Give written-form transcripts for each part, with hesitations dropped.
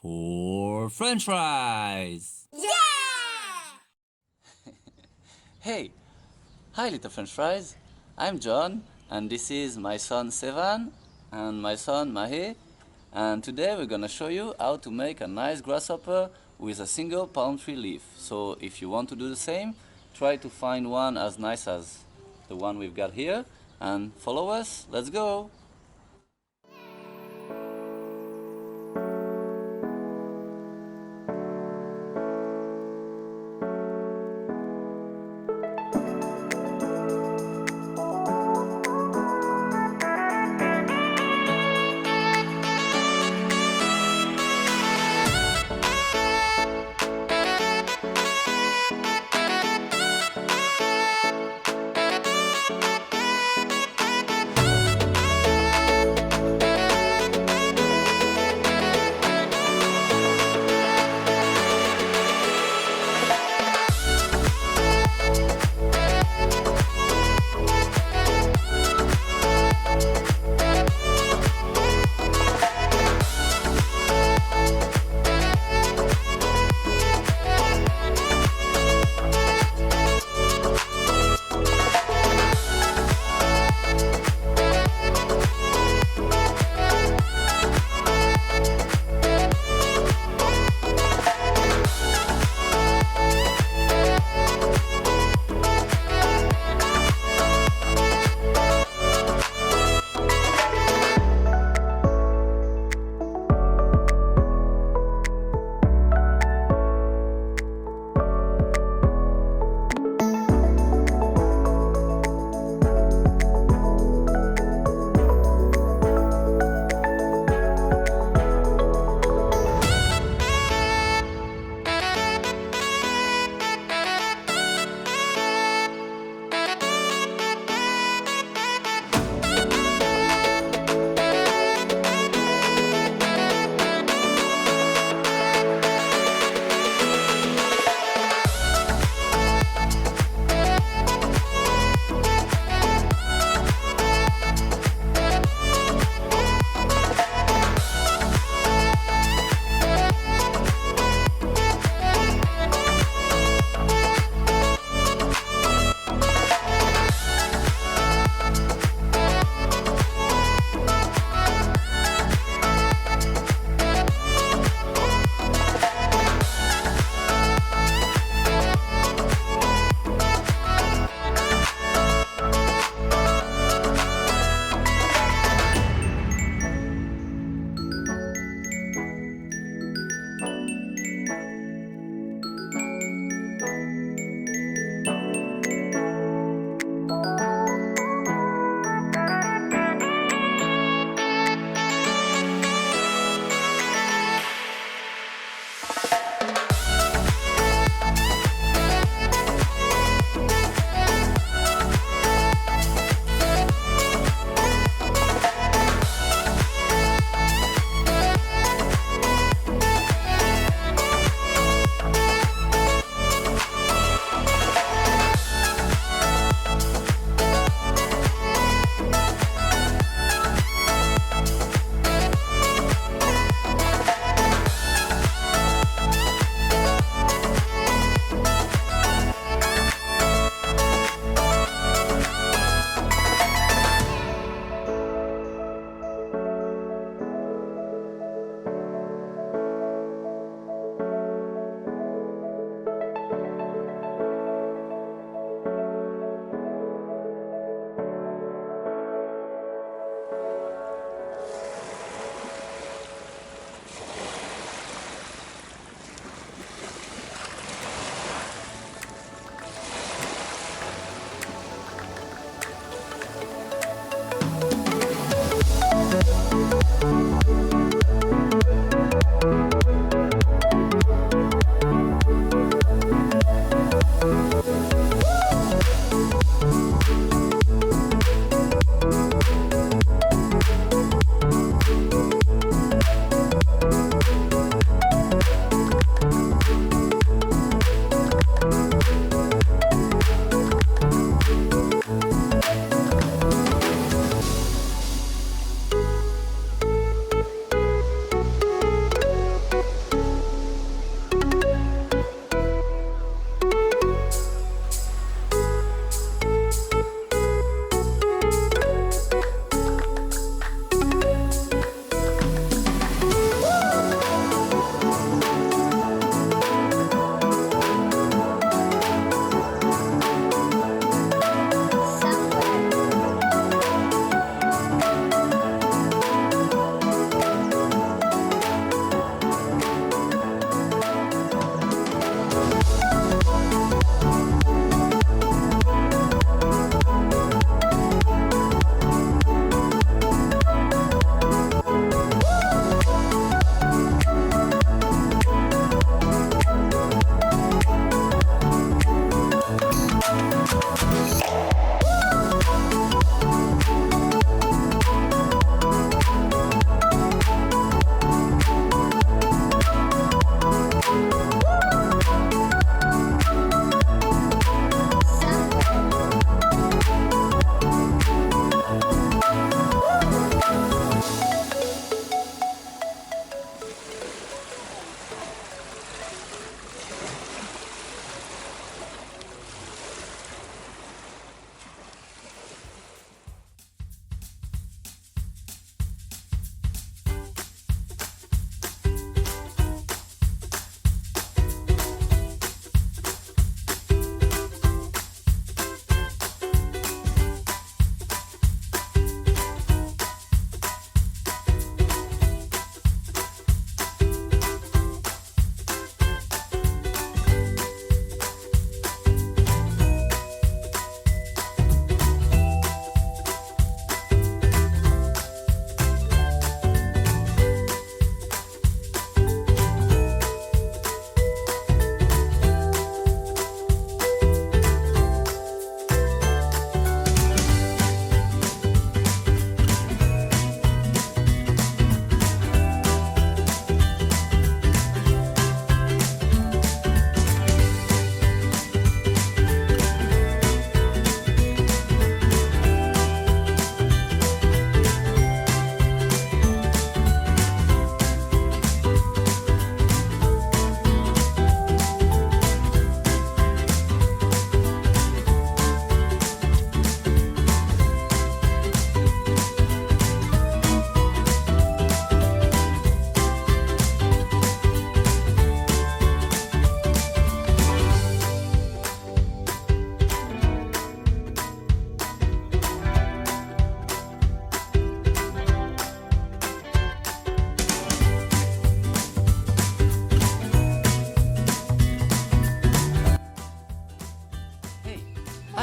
for French fries. Hey, hi little French fries. I'm John, and this is my son Sevan and my son Mahe. And today we're gonna show you how to make a nice grasshopper with a single palm tree leaf. So if you want to do the same, try to find one as nice as the one we've got here and follow us. Let's go!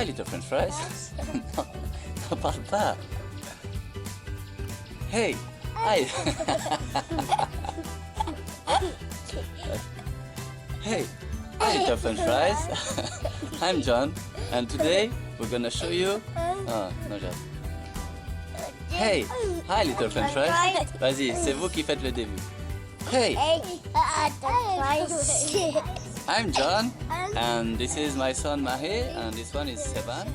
Hi, little French fries. Non, ne parle pas. Hey, hi. Hey, hi, little French fries. I'm John, and today we're gonna show you. Oh, non, j'ai raté. Hey, hi, little French fries. Vas-y, c'est vous qui faites le début. Hey, I'm John, and this is my son Mahe, and this one is Sevan.